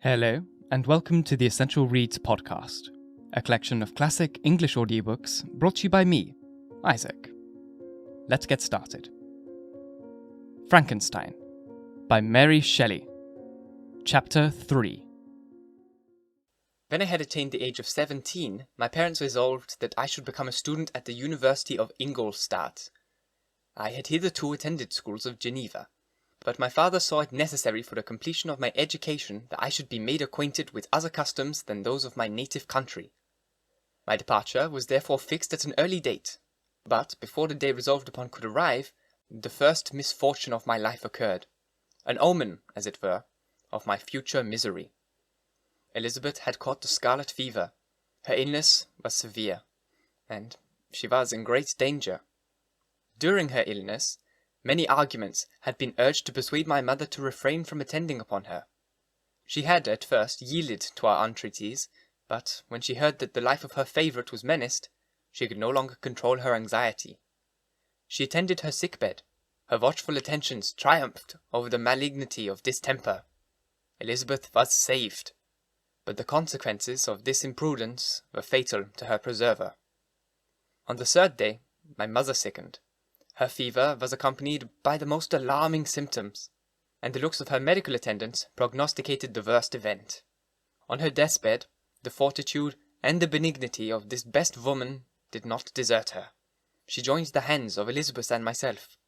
Hello, and welcome to the Essential Reads podcast, a collection of classic English audiobooks brought to you by me, Isaac. Let's get started. Frankenstein by Mary Shelley. Chapter 3. When I had attained the age of 17, my parents resolved that I should become a student at the University of Ingolstadt. I had hitherto attended schools of Geneva, but my father saw it necessary for the completion of my education that I should be made acquainted with other customs than those of my native country. My departure was therefore fixed at an early date, but before the day resolved upon could arrive, the first misfortune of my life occurred, an omen, as it were, of my future misery. Elizabeth had caught the scarlet fever. Her illness was severe, and she was in great danger. During her illness, many arguments had been urged to persuade my mother to refrain from attending upon her. She had at first yielded to our entreaties, but when she heard that the life of her favourite was menaced, she could no longer control her anxiety. She attended her sick bed. Her watchful attentions triumphed over the malignity of distemper. Elizabeth was saved, but the consequences of this imprudence were fatal to her preserver. On the third day, my mother sickened. Her fever was accompanied by the most alarming symptoms, and the looks of her medical attendants prognosticated the worst event. On her deathbed, the fortitude and the benignity of this best woman did not desert her. She joined the hands of Elizabeth and myself.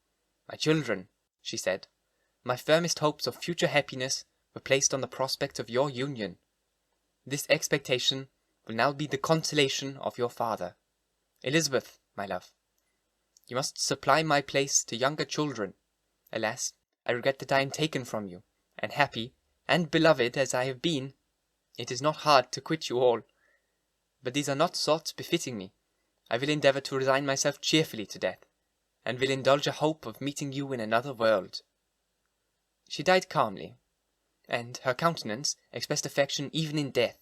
"My children," she said, "my firmest hopes of future happiness were placed on the prospect of your union. This expectation will now be the consolation of your father. Elizabeth, my love, you must supply my place to younger children. Alas, I regret that I am taken from you, and happy and beloved as I have been. It is not hard to quit you all, but these are not thoughts befitting me. I will endeavour to resign myself cheerfully to death, and will indulge a hope of meeting you in another world." She died calmly, and her countenance expressed affection even in death.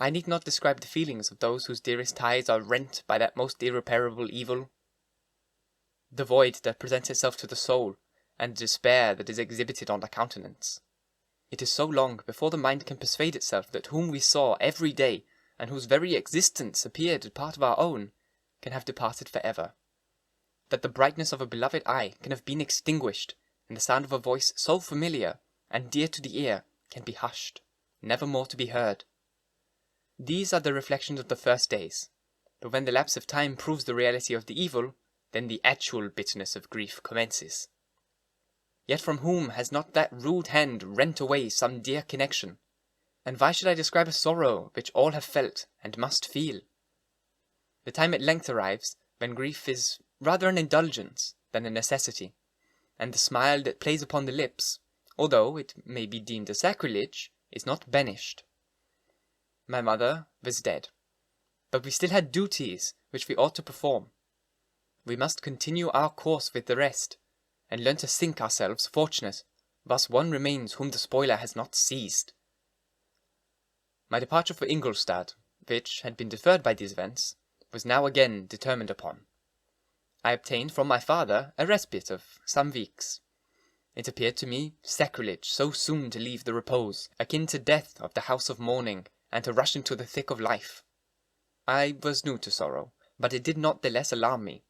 I need not describe the feelings of those whose dearest ties are rent by that most irreparable evil. The void that presents itself to the soul, and the despair that is exhibited on the countenance. It is so long before the mind can persuade itself that whom we saw every day, and whose very existence appeared a part of our own, can have departed for ever. That the brightness of a beloved eye can have been extinguished, and the sound of a voice so familiar and dear to the ear can be hushed, never more to be heard. These are the reflections of the first days, but when the lapse of time proves the reality of the evil, then the actual bitterness of grief commences. Yet from whom has not that rude hand rent away some dear connection? And why should I describe a sorrow which all have felt and must feel? The time at length arrives when grief is rather an indulgence than a necessity, and the smile that plays upon the lips, although it may be deemed a sacrilege, is not banished. My mother was dead, but we still had duties which we ought to perform. We must continue our course with the rest, and learn to think ourselves fortunate, thus one remains whom the spoiler has not seized. My departure for Ingolstadt, which had been deferred by these events, was now again determined upon. I obtained from my father a respite of some weeks. It appeared to me sacrilege so soon to leave the repose, akin to death, of the house of mourning, and to rush into the thick of life. I was new to sorrow, but it did not the less alarm me.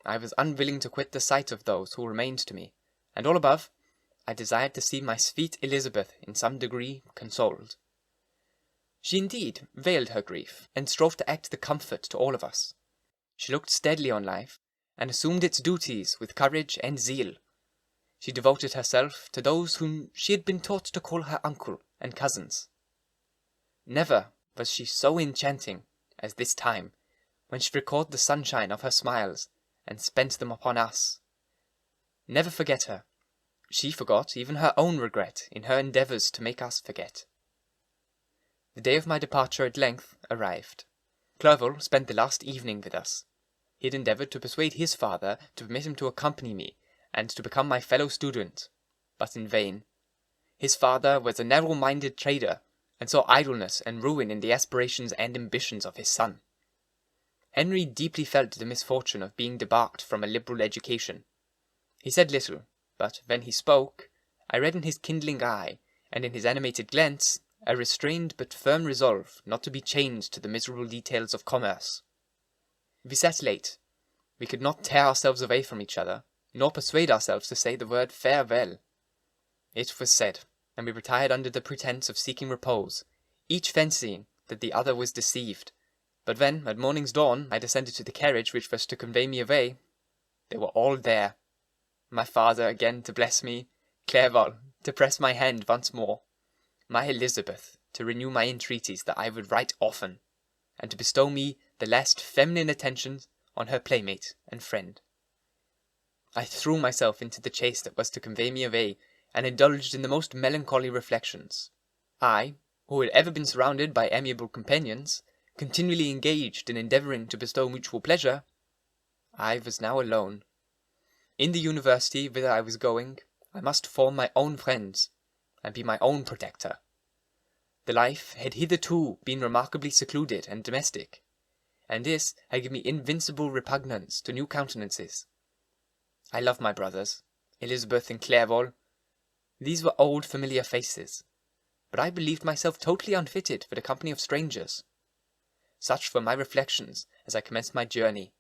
I was unwilling to quit the sight of those who remained to me, and all above, I desired to see my sweet Elizabeth in some degree consoled. She indeed veiled her grief, and strove to act the comfort to all of us. She looked steadily on life, and assumed its duties with courage and zeal. She devoted herself to those whom she had been taught to call her uncle and cousins. Never was she so enchanting as this time, when she recalled the sunshine of her smiles, and spent them upon us. Never forget her. She forgot even her own regret in her endeavours to make us forget. The day of my departure at length arrived. Clerval spent the last evening with us. He had endeavoured to persuade his father to permit him to accompany me, and to become my fellow student, but in vain. His father was a narrow-minded trader, and saw idleness and ruin in the aspirations and ambitions of his son. Henry deeply felt the misfortune of being debarked from a liberal education. He said little, but when he spoke, I read in his kindling eye and in his animated glance, a restrained but firm resolve not to be chained to the miserable details of commerce. We sat late. We could not tear ourselves away from each other, nor persuade ourselves to say the word farewell. It was said, and we retired under the pretence of seeking repose, each fancying that the other was deceived. But when, at morning's dawn, I descended to the carriage which was to convey me away, they were all there. My father again to bless me, Clerval to press my hand once more, my Elizabeth to renew my entreaties that I would write often, and to bestow me the last feminine attentions on her playmate and friend. I threw myself into the chaise that was to convey me away, and indulged in the most melancholy reflections. I, who had ever been surrounded by amiable companions, continually engaged in endeavouring to bestow mutual pleasure, I was now alone. In the university whither I was going, I must form my own friends, and be my own protector. The life had hitherto been remarkably secluded and domestic, and this had given me invincible repugnance to new countenances. I loved my brothers, Elizabeth and Clerval. These were old familiar faces, but I believed myself totally unfitted for the company of strangers. Such were my reflections as I commenced my journey.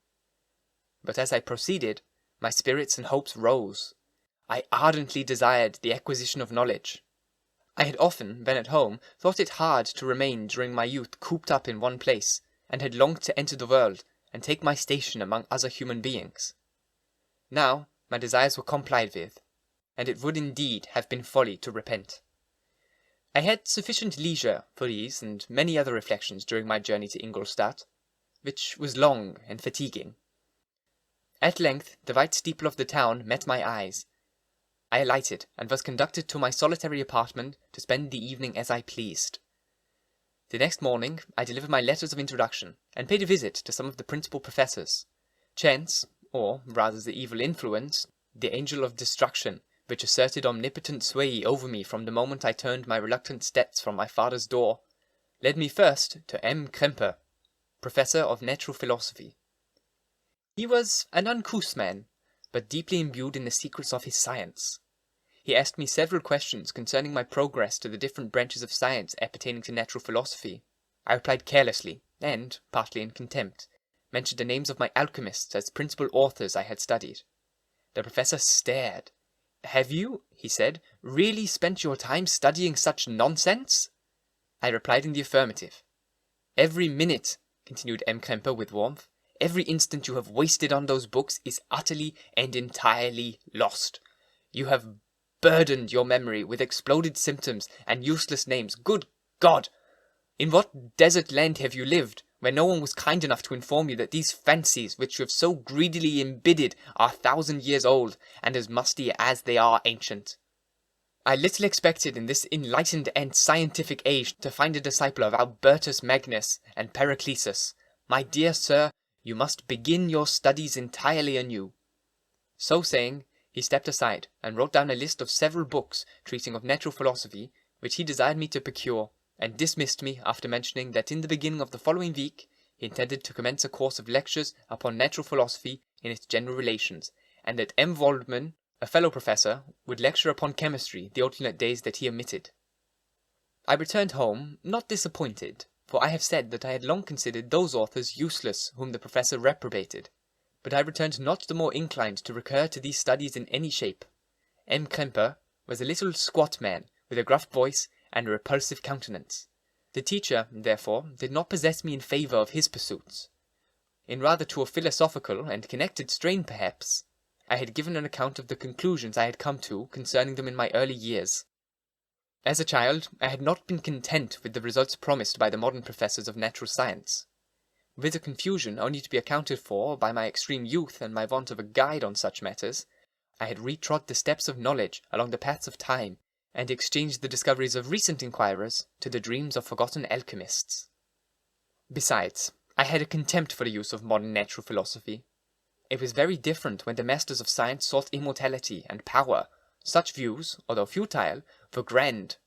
But as I proceeded, my spirits and hopes rose. I ardently desired the acquisition of knowledge. I had often, when at home, thought it hard to remain during my youth cooped up in one place, and had longed to enter the world, and take my station among other human beings. Now my desires were complied with, and it would indeed have been folly to repent. I had sufficient leisure for these and many other reflections during my journey to Ingolstadt, which was long and fatiguing. At length the white steeple of the town met my eyes. I alighted, and was conducted to my solitary apartment to spend the evening as I pleased. The next morning I delivered my letters of introduction, and paid a visit to some of the principal professors. Chance, or rather the evil influence, the angel of destruction, which asserted omnipotent sway over me from the moment I turned my reluctant steps from my father's door, led me first to Krempe, professor of natural philosophy. He was an uncouth man, but deeply imbued in the secrets of his science. He asked me several questions concerning my progress to the different branches of science appertaining to natural philosophy. I replied carelessly, and, partly in contempt, mentioned the names of my alchemists as principal authors I had studied. The professor stared. "Have you," he said, "really spent your time studying such nonsense?" I replied in the affirmative. "Every minute," continued Krempe with warmth, "every instant you have wasted on those books is utterly and entirely lost. You have burdened your memory with exploded symptoms and useless names. Good God! In what desert land have you lived, where no one was kind enough to inform you that these fancies which you have so greedily imbibed are 1,000 years old, and as musty as they are ancient? I little expected in this enlightened and scientific age to find a disciple of Albertus Magnus and Paracelsus. My dear sir, you must begin your studies entirely anew." So saying, he stepped aside, and wrote down a list of several books treating of natural philosophy, which he desired me to procure, and dismissed me after mentioning that in the beginning of the following week he intended to commence a course of lectures upon natural philosophy in its general relations, and that Waldman, a fellow professor, would lecture upon chemistry the alternate days that he omitted. I returned home, not disappointed, for I have said that I had long considered those authors useless whom the professor reprobated, but I returned not the more inclined to recur to these studies in any shape. Krempe was a little squat man, with a gruff voice and a repulsive countenance. The teacher, therefore, did not possess me in favour of his pursuits. In rather to a philosophical and connected strain, perhaps, I had given an account of the conclusions I had come to concerning them in my early years. As a child, I had not been content with the results promised by the modern professors of natural science. With a confusion only to be accounted for by my extreme youth and my want of a guide on such matters, I had retrod the steps of knowledge along the paths of time, and exchanged the discoveries of recent inquirers to the dreams of forgotten alchemists. Besides, I had a contempt for the use of modern natural philosophy. It was very different when the masters of science sought immortality and power. Such views, although futile, were grand.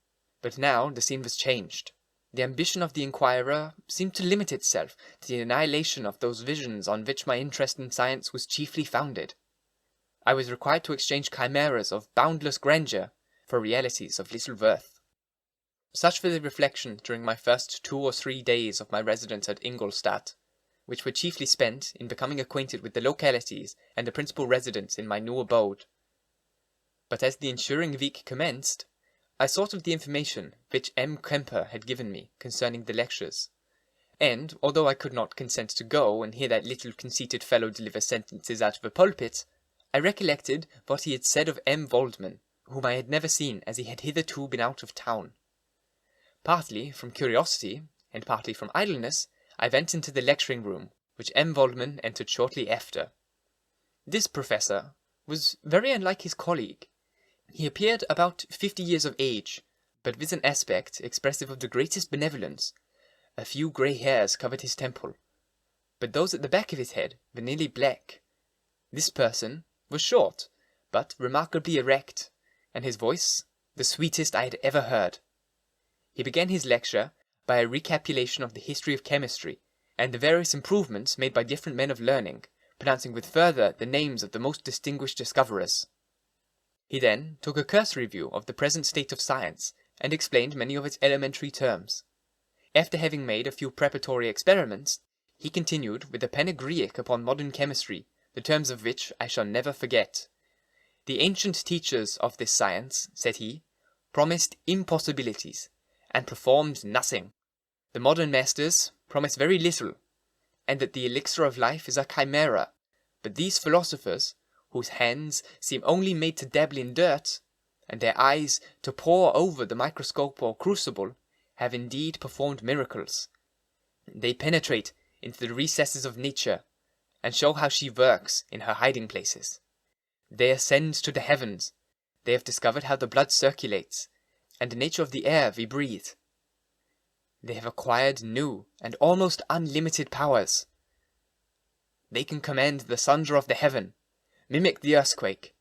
But now the scene was changed. The ambition of the inquirer seemed to limit itself to the annihilation of those visions on which my interest in science was chiefly founded. I was required to exchange chimeras of boundless grandeur for realities of little worth. Such for the reflection during my first 2 or 3 days of my residence at Ingolstadt, which were chiefly spent in becoming acquainted with the localities and the principal residents in my new abode. But as the ensuing week commenced, I thought of the information which M. Krempe had given me concerning the lectures, and, although I could not consent to go and hear that little conceited fellow deliver sentences out of a pulpit, I recollected what he had said of M. Waldman, whom I had never seen, as he had hitherto been out of town. Partly from curiosity, and partly from idleness, I went into the lecturing room, which M. Waldman entered shortly after. This professor was very unlike his colleague. He appeared about 50 years of age, but with an aspect expressive of the greatest benevolence. A few grey hairs covered his temple, but those at the back of his head were nearly black. This person was short, but remarkably erect, and his voice the sweetest I had ever heard. He began his lecture by a recapitulation of the history of chemistry, and the various improvements made by different men of learning, pronouncing with fervour the names of the most distinguished discoverers. He then took a cursory view of the present state of science, and explained many of its elementary terms. After having made a few preparatory experiments, he continued with a panegyric upon modern chemistry, the terms of which I shall never forget. The ancient teachers of this science, said he, promised impossibilities, and performed nothing. The modern masters promise very little, and that the elixir of life is a chimera, but these philosophers, whose hands seem only made to dabble in dirt, and their eyes to pore over the microscope or crucible, have indeed performed miracles. They penetrate into the recesses of nature, and show how she works in her hiding places. They ascend to the heavens. They have discovered how the blood circulates, and the nature of the air we breathe. They have acquired new and almost unlimited powers. They can command the thunder of the heaven, mimic the earthquake,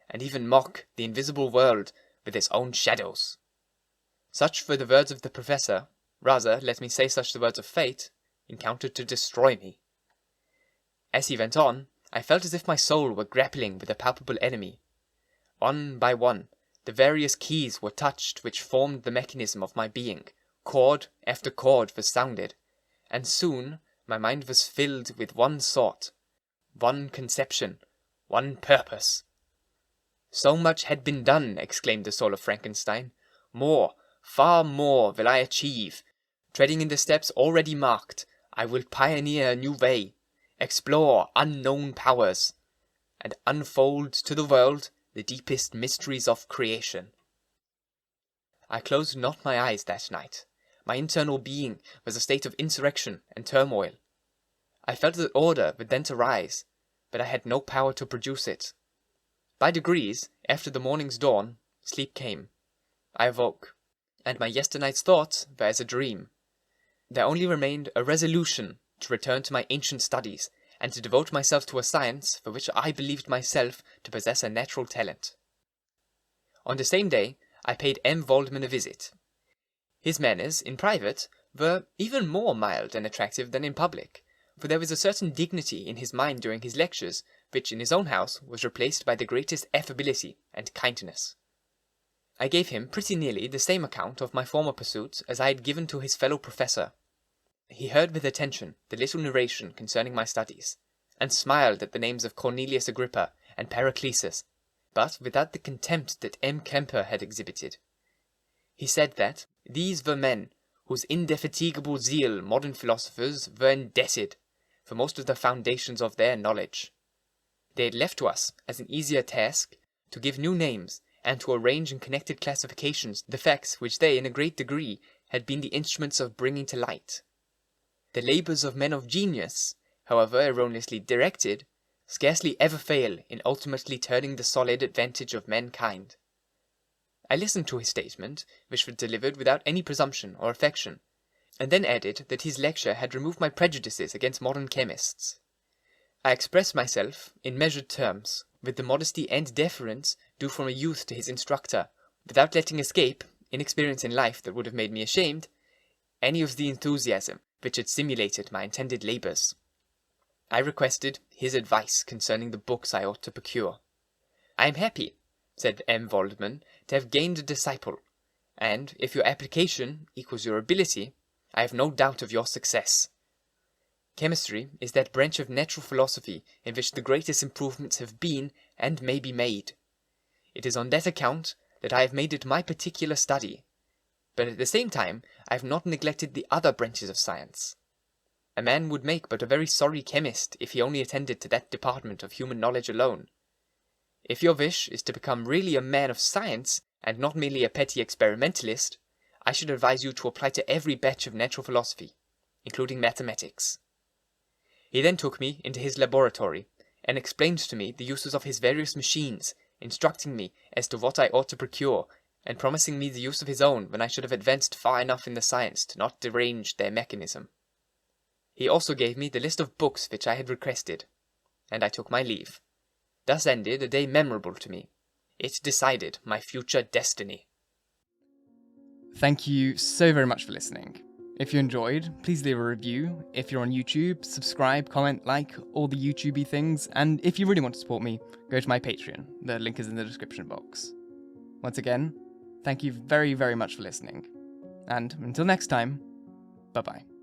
and even mock the invisible world with its own shadows. Such were the words of the professor, rather, let me say such the words of fate, encountered to destroy me. As he went on, I felt as if my soul were grappling with a palpable enemy. One by one, the various keys were touched which formed the mechanism of my being. Chord after chord was sounded, and soon my mind was filled with one thought, one conception, one purpose. So much had been done, exclaimed the soul of Frankenstein. More, far more will I achieve. Treading in the steps already marked, I will pioneer a new way, explore unknown powers, and unfold to the world the deepest mysteries of creation. I closed not my eyes that night. My internal being was a state of insurrection and turmoil. I felt that order would then arise, but I had no power to produce it. By degrees, after the morning's dawn, sleep came. I awoke, and my yesternight's thoughts were as a dream. There only remained a resolution to return to my ancient studies, and to devote myself to a science for which I believed myself to possess a natural talent. On the same day, I paid M. Waldman a visit. His manners, in private, were even more mild and attractive than in public, for there was a certain dignity in his mind during his lectures, which in his own house was replaced by the greatest affability and kindness. I gave him pretty nearly the same account of my former pursuits as I had given to his fellow professor. He heard with attention the little narration concerning my studies, and smiled at the names of Cornelius Agrippa and Paracelsus, but without the contempt that M. Kempe had exhibited. He said that these were men whose indefatigable zeal modern philosophers were indebted for most of the foundations of their knowledge. They had left to us as an easier task to give new names and to arrange in connected classifications the facts which they in a great degree had been the instruments of bringing to light. The labours of men of genius, however erroneously directed, scarcely ever fail in ultimately turning the solid advantage of mankind. I listened to his statement, which was delivered without any presumption or affection, and then added that his lecture had removed my prejudices against modern chemists. I expressed myself in measured terms, with the modesty and deference due from a youth to his instructor, without letting escape, in experience in life that would have made me ashamed, any of the enthusiasm which had simulated my intended labours. I requested his advice concerning the books I ought to procure. I am happy, said M. Waldman, to have gained a disciple, and if your application equals your ability, I have no doubt of your success. Chemistry is that branch of natural philosophy in which the greatest improvements have been and may be made. It is on that account that I have made it my particular study, but at the same time I have not neglected the other branches of science. A man would make but a very sorry chemist if he only attended to that department of human knowledge alone. If your wish is to become really a man of science, and not merely a petty experimentalist, I should advise you to apply to every batch of natural philosophy, including mathematics. He then took me into his laboratory, and explained to me the uses of his various machines, instructing me as to what I ought to procure, and promising me the use of his own when I should have advanced far enough in the science to not derange their mechanism. He also gave me the list of books which I had requested, and I took my leave. Thus ended a day memorable to me. It decided my future destiny. Thank you so very much for listening. If you enjoyed, please leave a review. If you're on YouTube, subscribe, comment, like, all the YouTubey things. And if you really want to support me, go to my Patreon. The link is in the description box. Once again, thank you very, very much for listening. And until next time, bye-bye.